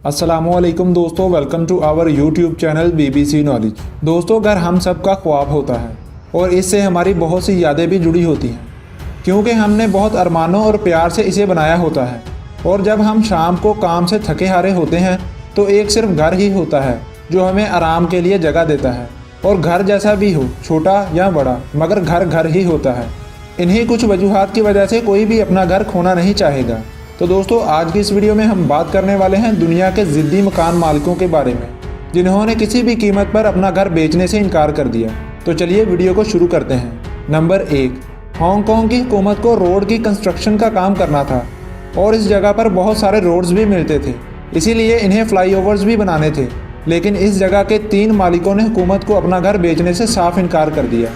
अस्सलामुअलैकुम दोस्तों, welcome to our YouTube channel BBC knowledge. दोस्तों, घर हम सब का ख्वाब होता है और इससे हमारी बहुत सी यादें भी जुड़ी होती हैं, क्योंकि हमने बहुत अरमानों और प्यार से इसे बनाया होता है। और जब हम शाम को काम से थके हारे होते हैं तो एक सिर्फ घर ही होता है जो हमें आराम के लिए जगह देता है। और घर जैसा भी हो, छोटा या बड़ा, मगर घर घर ही होता है। इन्हीं कुछ वजूहात की वजह से कोई भी अपना घर खोना नहीं चाहेगा। तो दोस्तों, आज की इस वीडियो में हम बात करने वाले हैं दुनिया के ज़िद्दी मकान मालिकों के बारे में, जिन्होंने किसी भी कीमत पर अपना घर बेचने से इनकार कर दिया। तो चलिए वीडियो को शुरू करते हैं। नंबर 1, हांगकांग की हुकूमत को रोड की कंस्ट्रक्शन का काम करना था और इस जगह पर बहुत सारे रोड्स भी मिलते थे, इसीलिए इन्हें फ्लाईओवर्स भी बनाने थे। लेकिन इस जगह के 3 मालिकों ने हुकूमत को अपना घर बेचने से साफ इनकार कर दिया।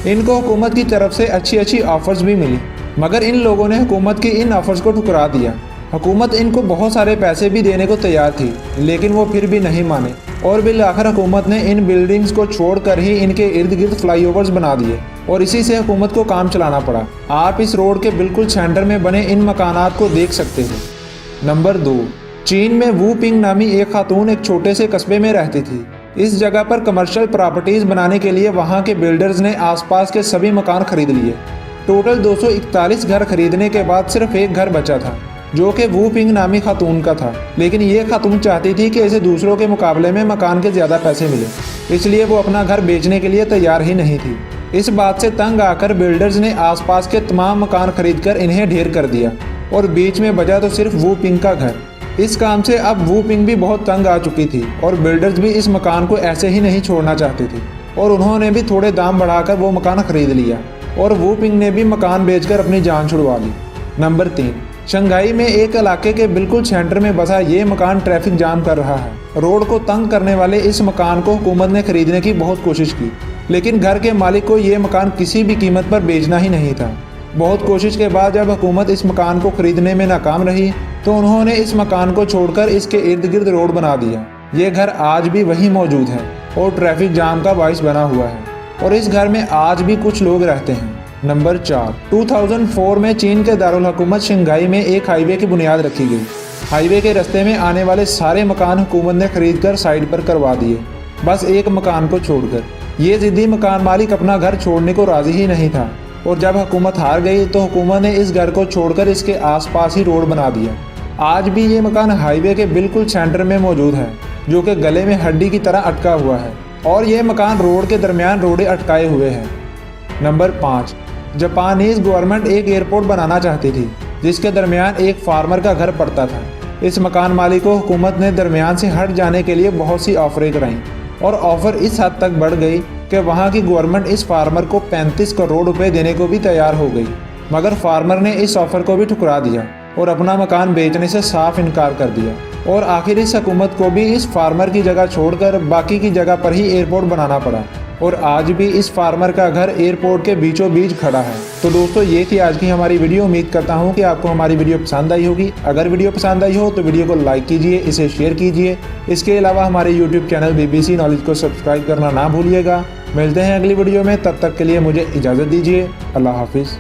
इनको हुकूमत की तरफ से अच्छी ऑफर्स भी मिली, मगर इन लोगों ने हुकूमत की इन ऑफर्स को ठुकरा दिया। हुकूमत इनको बहुत सारे पैसे भी देने को तैयार थी, लेकिन वो फिर भी नहीं माने और बिलाखिर हुकूमत ने इन बिल्डिंग्स को छोड़कर ही इनके इर्द गिर्द फ्लाईओवर्स बना दिए और इसी से हुकूमत को काम चलाना पड़ा। आप इस रोड के बिल्कुल सेंटर में बने इन मकानात को देख सकते हो। नंबर 2, चीन में वू पिंग नामी एक खातून एक छोटे से कस्बे में रहती थी। इस जगह पर कमर्शियल प्रॉपर्टीज बनाने के लिए वहां के बिल्डर्स ने आसपास के सभी मकान खरीद लिए। टोटल 241 घर खरीदने के बाद सिर्फ एक घर बचा था, जो कि वू पिंग नामी खातून का था। लेकिन ये खातून चाहती थी कि इसे दूसरों के मुकाबले में मकान के ज़्यादा पैसे मिले, इसलिए वो अपना घर बेचने के लिए तैयार ही नहीं थी। इस बात से तंग आकर बिल्डर्स ने आसपास के तमाम मकान खरीदकर इन्हें ढेर कर दिया और बीच में बचा तो सिर्फ वू पिंग का घर। इस काम से अब वू पिंग भी बहुत तंग आ चुकी थी और बिल्डर्स भी इस मकान को ऐसे ही नहीं छोड़ना चाहते थे और उन्होंने भी थोड़े दाम बढ़ाकर वो मकान खरीद लिया और वू पिंग ने भी मकान बेचकर अपनी जान छुड़वा ली। नंबर 3, शंघाई में एक इलाके के बिल्कुल सेंटर में बसा ये मकान ट्रैफिक जाम कर रहा है। रोड को तंग करने वाले इस मकान को हुकूमत ने खरीदने की बहुत कोशिश की, लेकिन घर के मालिक को ये मकान किसी भी कीमत पर बेचना ही नहीं था। बहुत कोशिश के बाद जब हुकूमत इस मकान को खरीदने में नाकाम रही तो उन्होंने इस मकान को छोड़कर इसके इर्द गिर्द रोड बना दिया। ये घर आज भी वहीं मौजूद है और ट्रैफिक जाम का बाइस बना हुआ है और इस घर में आज भी कुछ लोग रहते हैं। नंबर 4, 2004 में चीन के दारुल हुकूमत शंघाई में एक हाईवे की बुनियाद रखी गई। हाईवे के रास्ते में आने वाले सारे मकान हुकूमत ने खरीद कर साइड पर करवा दिए, बस एक मकान को छोड़कर। ये ज़िद्दी मकान मालिक अपना घर छोड़ने को राजी ही नहीं था और जब हुकूमत हार गई तो हुकूमत ने इस घर को छोड़कर इसके आसपास ही रोड बना दिया। आज भी ये मकान हाईवे के बिल्कुल सेंटर में मौजूद है, जो कि गले में हड्डी की तरह अटका हुआ है और ये मकान रोड के दरमियान रोडे अटकाए हुए हैं। नंबर 5, जापानीज़ गवर्नमेंट एक एयरपोर्ट बनाना चाहती थी, जिसके दरमियान एक फार्मर का घर पड़ता था। इस मकान मालिक को हुकूमत ने दरमियान से हट जाने के लिए बहुत सी ऑफरें कराईं और ऑफ़र इस हद तक बढ़ गई कि वहाँ की गवर्नमेंट इस फार्मर को 35 करोड़ रुपए देने को भी तैयार हो गई, मगर फार्मर ने इस ऑफ़र को भी ठुकरा दिया और अपना मकान बेचने से साफ इनकार कर दिया। और आखिर इस हुकूमत को भी इस फार्मर की जगह छोड़कर बाकी की जगह पर ही एयरपोर्ट बनाना पड़ा और आज भी इस फार्मर का घर एयरपोर्ट के बीचों बीच खड़ा है। तो दोस्तों, ये थी आज की हमारी वीडियो। उम्मीद करता हूँ कि आपको हमारी वीडियो पसंद आई होगी। अगर वीडियो पसंद आई हो तो वीडियो को लाइक कीजिए, इसे शेयर कीजिए। इसके अलावा हमारे यूट्यूब चैनल BBC नॉलेज को सब्सक्राइब करना ना भूलिएगा। मिलते हैं अगली वीडियो में, तब तक के लिए मुझे इजाज़त दीजिए। अल्लाह हाफिज़।